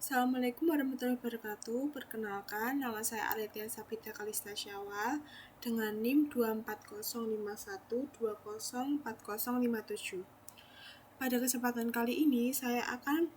Assalamualaikum warahmatullahi wabarakatuh. Perkenalkan, nama saya Aretya Sabita Kalista Syawal dengan NIM 2405120404057. Pada kesempatan kali ini, saya akan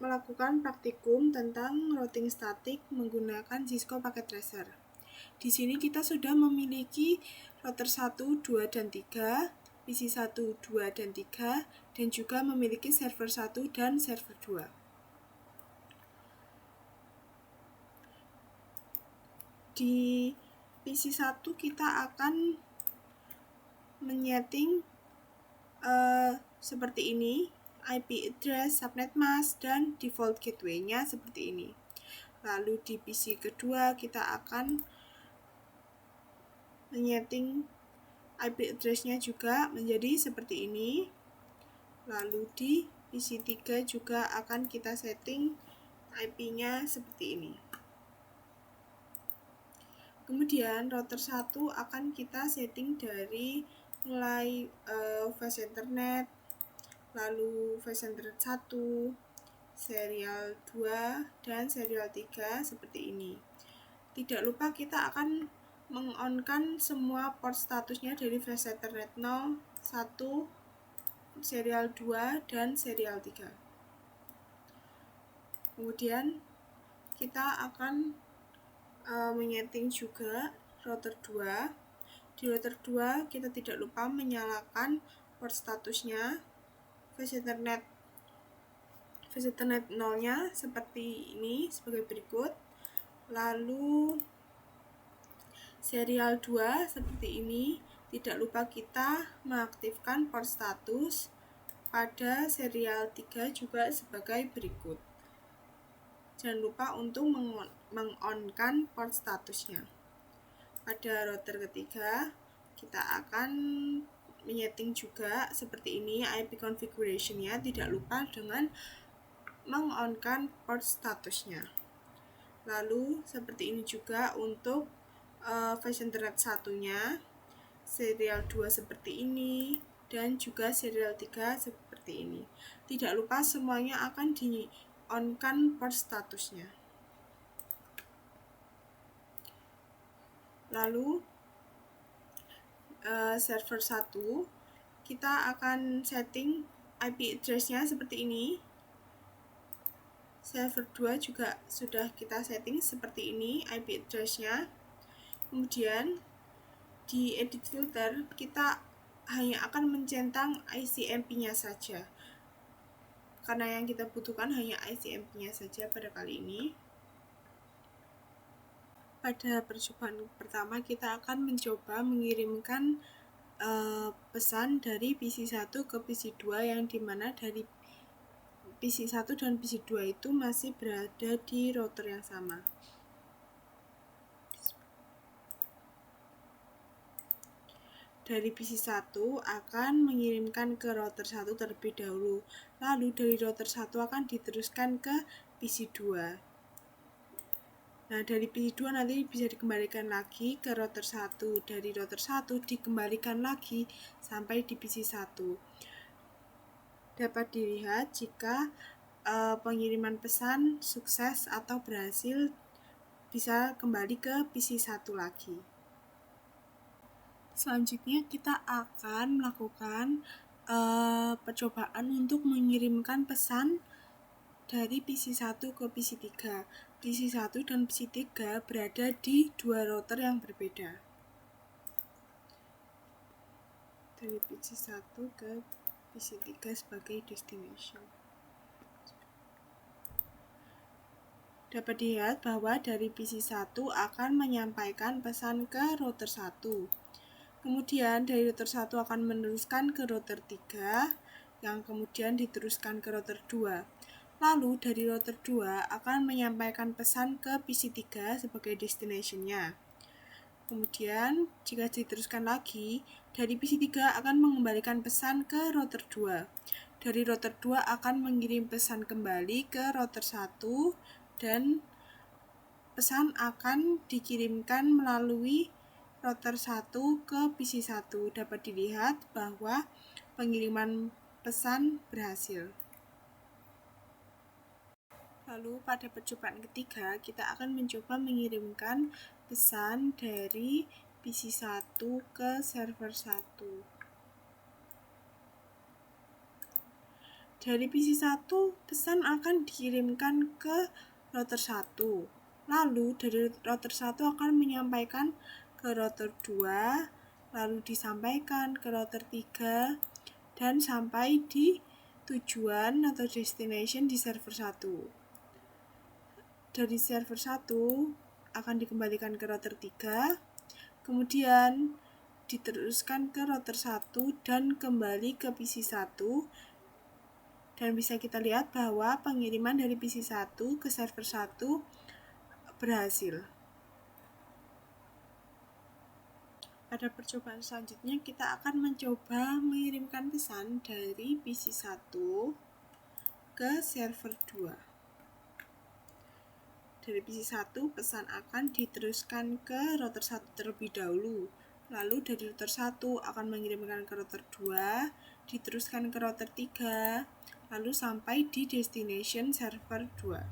melakukan praktikum tentang routing statik menggunakan Cisco Packet Tracer. Di sini kita sudah memiliki router 1, 2, dan 3, PC 1, 2, dan 3, dan juga memiliki server 1 dan server 2. Di PC 1 kita akan menyeting seperti ini, IP address, subnet mask, dan default gateway-nya seperti ini. Lalu di PC kedua kita akan menyeting IP address-nya juga menjadi seperti ini. Lalu di PC 3 juga akan kita setting IP-nya seperti ini. Kemudian router 1 akan kita setting dari mulai fast internet, lalu fast internet 1, serial 2, dan serial 3 seperti ini. Tidak lupa kita akan meng-on-kan semua port statusnya dari fast internet 0, 1, serial 2, dan serial 3. Kemudian kita akan menyeting juga router 2. Di router 2 kita tidak lupa menyalakan port statusnya fast internet 0-nya seperti ini sebagai berikut. Lalu serial 2 seperti ini. Tidak lupa kita mengaktifkan port status pada serial 3 juga sebagai berikut. Jangan lupa untuk meng-on-kan port statusnya. Pada router ketiga, kita akan menyeting juga seperti ini IP configuration-nya. Tidak lupa dengan meng-on-kan port statusnya. Lalu seperti ini juga untuk fast internet 1-nya, serial 2 seperti ini, dan juga serial 3 seperti ini. Tidak lupa semuanya akan di-on-kan port statusnya. Lalu server 1 kita akan setting IP address-nya seperti ini. Server 2 juga sudah kita setting seperti ini IP address-nya. Kemudian di edit filter kita hanya akan mencentang ICMP-nya saja, karena yang kita butuhkan hanya ICMP-nya saja pada kali ini. Pada percobaan pertama kita akan mencoba mengirimkan pesan dari PC 1 ke PC 2 yang dimana dari PC 1 dan PC 2 itu masih berada di router yang sama. Dari PC 1 akan mengirimkan ke router 1 terlebih dahulu. Lalu dari router 1 akan diteruskan ke PC 2. Nah, dari PC 2 nanti bisa dikembalikan lagi ke router 1. Dari router 1 dikembalikan lagi sampai di PC 1. Dapat dilihat jika pengiriman pesan sukses atau berhasil, bisa kembali ke PC 1 lagi. Selanjutnya kita akan melakukan percobaan untuk mengirimkan pesan dari PC 1 ke PC 3. PC 1 dan PC 3 berada di dua router yang berbeda. Dari PC 1 ke PC 3 sebagai destination. Dapat dilihat bahwa dari PC 1 akan menyampaikan pesan ke router 1. Kemudian dari router 1 akan meneruskan ke router 3, yang kemudian diteruskan ke router 2. Lalu dari router 2 akan menyampaikan pesan ke PC 3 sebagai destination-nya. Kemudian jika diteruskan lagi, dari PC 3 akan mengembalikan pesan ke router 2. Dari router 2 akan mengirim pesan kembali ke router 1 dan pesan akan dikirimkan melalui router 1 ke PC 1. Dapat dilihat bahwa pengiriman pesan berhasil. Lalu pada percobaan ketiga, kita akan mencoba mengirimkan pesan dari PC1 ke server 1. Dari PC1, pesan akan dikirimkan ke router 1. Lalu dari router 1 akan menyampaikan ke router 2, lalu disampaikan ke router 3, dan sampai di tujuan atau destination di server 1. Dari server 1 akan dikembalikan ke router 3, kemudian diteruskan ke router 1 dan kembali ke PC1. Dan bisa kita lihat bahwa pengiriman dari PC1 ke server 1 berhasil. Pada percobaan selanjutnya, kita akan mencoba mengirimkan pesan dari PC1 ke server 2. Dari PC1, pesan akan diteruskan ke router 1 terlebih dahulu. Lalu dari router 1 akan mengirimkan ke router 2, diteruskan ke router 3, lalu sampai di destination server 2.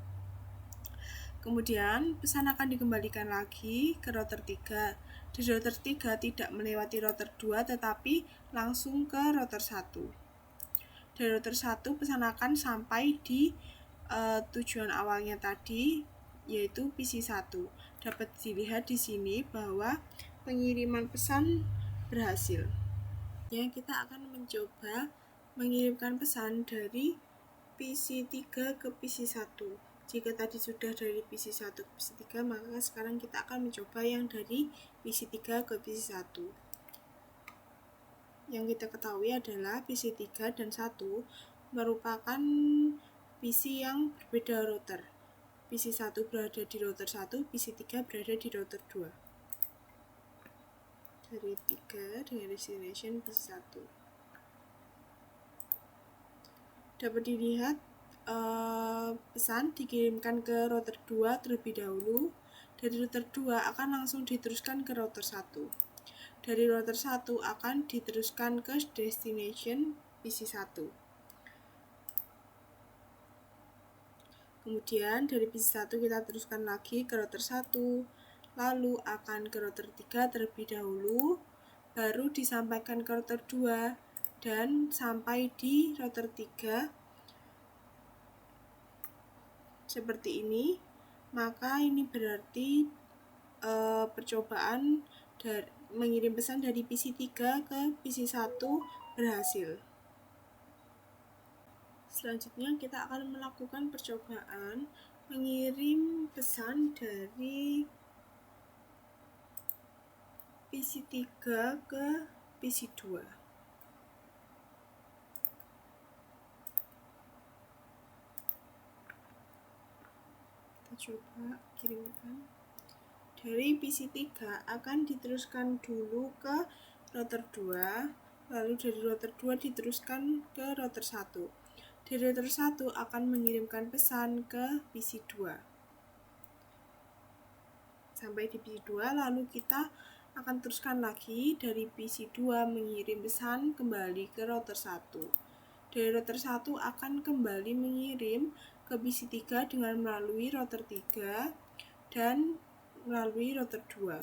Kemudian pesan akan dikembalikan lagi ke router 3. Di router 3 tidak melewati router 2 tetapi langsung ke router 1. Dari router 1 pesan akan sampai di tujuan awalnya tadi, yaitu PC1. Dapat dilihat di sini bahwa pengiriman pesan berhasil. Ya, kita akan mencoba mengirimkan pesan dari PC3 ke PC1. Jika tadi sudah dari PC1 ke PC3, maka sekarang kita akan mencoba yang dari PC3 ke PC1. Yang kita ketahui adalah PC3 dan 1 merupakan PC yang berbeda router. PC1 berada di router 1, PC3 berada di router 2. Dari 3 dengan destination PC1. Dapat dilihat pesan dikirimkan ke router 2 terlebih dahulu. Dari router 2 akan langsung diteruskan ke router 1. Dari router 1 akan diteruskan ke destination PC1. Kemudian dari PC1 kita teruskan lagi ke router 1, lalu akan ke router 3 terlebih dahulu, baru disampaikan ke router 2, dan sampai di router 3 seperti ini. Maka ini berarti percobaan mengirim pesan dari PC3 ke PC1 berhasil. Selanjutnya kita akan melakukan percobaan mengirim pesan dari PC3 ke PC2. Kita coba kirimkan. Dari PC3 akan diteruskan dulu ke router 2, lalu dari router 2 diteruskan ke router 1. Dari router 1 akan mengirimkan pesan ke PC2. Sampai di PC2, lalu kita akan teruskan lagi dari PC2 mengirim pesan kembali ke router 1. Dari router 1 akan kembali mengirim ke PC3 dengan melalui router 3 dan melalui router 2.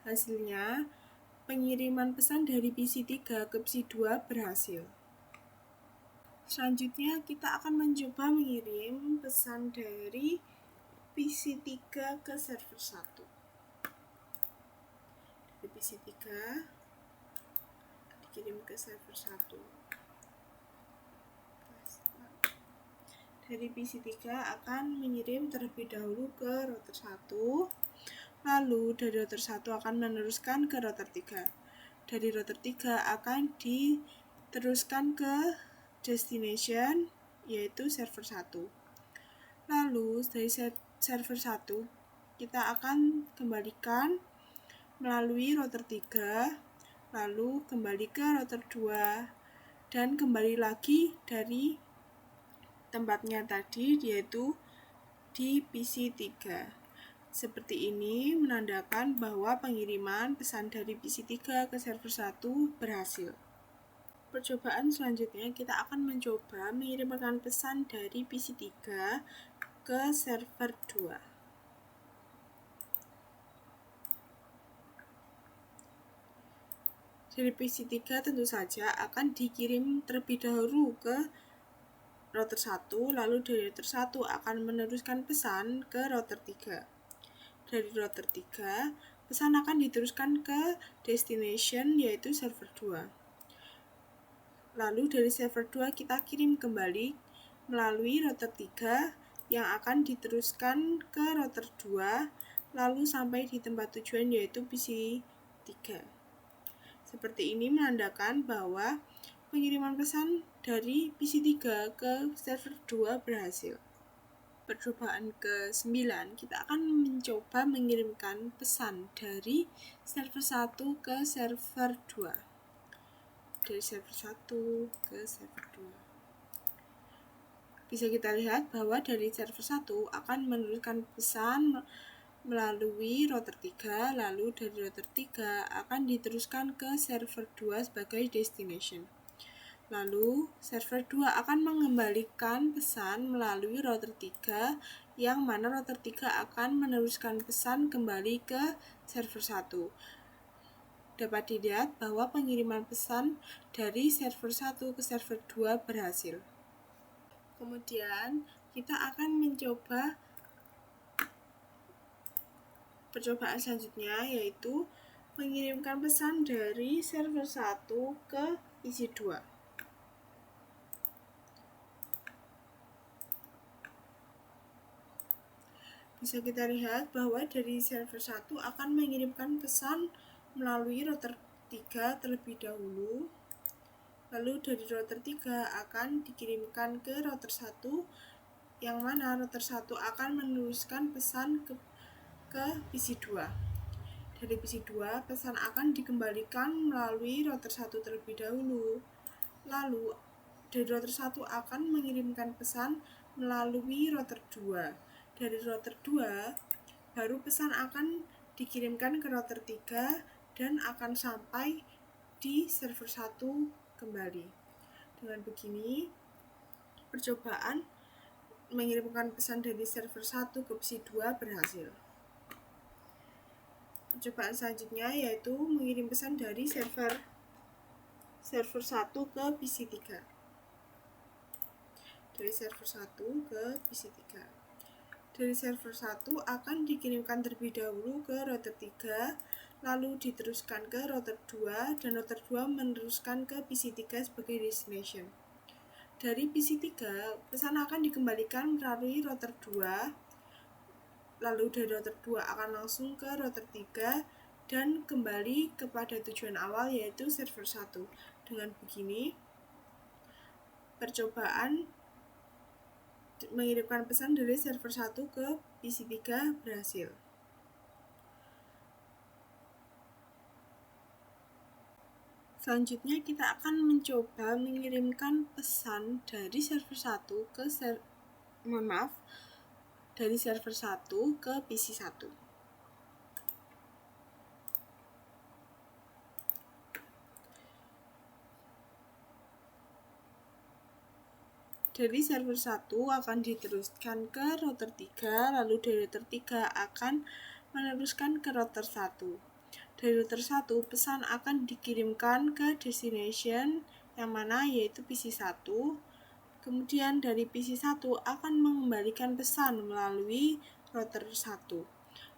Hasilnya, pengiriman pesan dari PC3 ke PC2 berhasil. Selanjutnya, kita akan mencoba mengirim pesan dari PC3 ke server 1. Dari PC3 dikirim ke server 1. Dari PC3 akan mengirim terlebih dahulu ke router 1, lalu dari router 1 akan meneruskan ke router 3. Dari router 3 akan diteruskan ke destination, yaitu server 1. Lalu dari server 1 kita akan kembalikan melalui router 3, lalu kembali ke router 2, dan kembali lagi dari tempatnya tadi, yaitu di PC3. Seperti ini menandakan bahwa pengiriman pesan dari PC3 ke server 1 berhasil. Percobaan selanjutnya kita akan mencoba mengirimkan pesan dari PC3 ke server 2. Dari PC3 tentu saja akan dikirim terlebih dahulu ke router 1, lalu dari router 1 akan meneruskan pesan ke router 3. Dari router 3, pesan akan diteruskan ke destination yaitu server 2. Lalu dari server 2 kita kirim kembali melalui router 3 yang akan diteruskan ke router 2 lalu sampai di tempat tujuan yaitu PC3. Seperti ini menandakan bahwa pengiriman pesan dari PC3 ke server 2 berhasil. Percobaan ke-9, kita akan mencoba mengirimkan pesan dari server 1 ke server 2. Dari server 1 ke server 2. Bisa kita lihat bahwa dari server 1 akan meneruskan pesan melalui router 3, lalu dari router 3 akan diteruskan ke server 2 sebagai destination. Lalu, server 2 akan mengembalikan pesan melalui router 3, yang mana router 3 akan meneruskan pesan kembali ke server 1. Dapat dilihat bahwa pengiriman pesan dari server 1 ke server 2 berhasil. Kemudian, kita akan mencoba percobaan selanjutnya, yaitu mengirimkan pesan dari server 1 ke PC2. Bisa kita lihat bahwa dari server 1 akan mengirimkan pesan melalui router 3 terlebih dahulu. Lalu dari router 3 akan dikirimkan ke router 1, yang mana router 1 akan meneruskan pesan ke PC2. Dari PC2, pesan akan dikembalikan melalui router 1 terlebih dahulu. Lalu, dari router 1 akan mengirimkan pesan melalui router 2. Dari router 2, baru pesan akan dikirimkan ke router 3 dan akan sampai di server 1 kembali. Dengan begini, percobaan mengirimkan pesan dari server 1 ke PC2 berhasil. Percobaan selanjutnya yaitu mengirim pesan dari server 1 ke PC3. Dari server 1 ke PC3. Dari server 1 akan dikirimkan terlebih dahulu ke router 3, lalu diteruskan ke router 2, dan router 2 meneruskan ke PC3 sebagai destination. Dari PC3, pesan akan dikembalikan melalui router 2, lalu dari router 2 akan langsung ke router 3, dan kembali kepada tujuan awal yaitu server 1. Dengan begini, percobaan mengirimkan pesan dari server 1 ke PC3 berhasil. Selanjutnya kita akan mencoba mengirimkan pesan dari server 1 ke dari server 1 ke PC1. Dari server 1 akan diteruskan ke router 3, lalu dari router 3 akan meneruskan ke router 1. Dari router 1, pesan akan dikirimkan ke destination yang mana yaitu PC1. Kemudian dari PC1 akan mengembalikan pesan melalui router 1.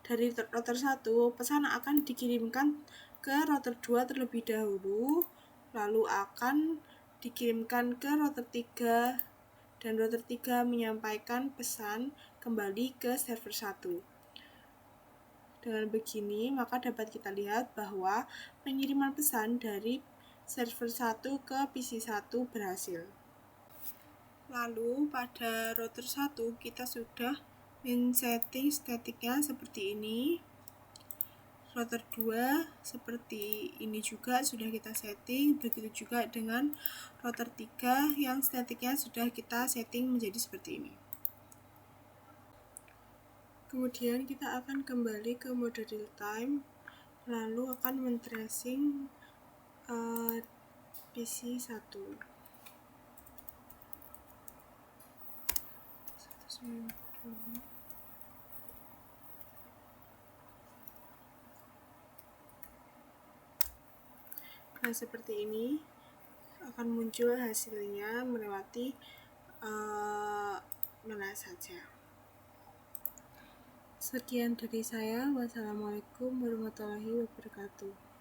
Dari router 1, pesan akan dikirimkan ke router 2 terlebih dahulu, lalu akan dikirimkan ke router 3, dan router 3 menyampaikan pesan kembali ke server 1. Dengan begini, maka dapat kita lihat bahwa pengiriman pesan dari server 1 ke PC1 berhasil. Lalu, pada router 1 kita sudah men-setting statiknya seperti ini. Router 2 seperti ini juga sudah kita setting, begitu juga dengan router 3 yang statiknya sudah kita setting menjadi seperti ini. Kemudian kita akan kembali ke mode real time, lalu akan men-tracing PC 1. Nah, seperti ini akan muncul hasilnya melewati mana saja. Sekian dari saya. Wassalamualaikum warahmatullahi wabarakatuh.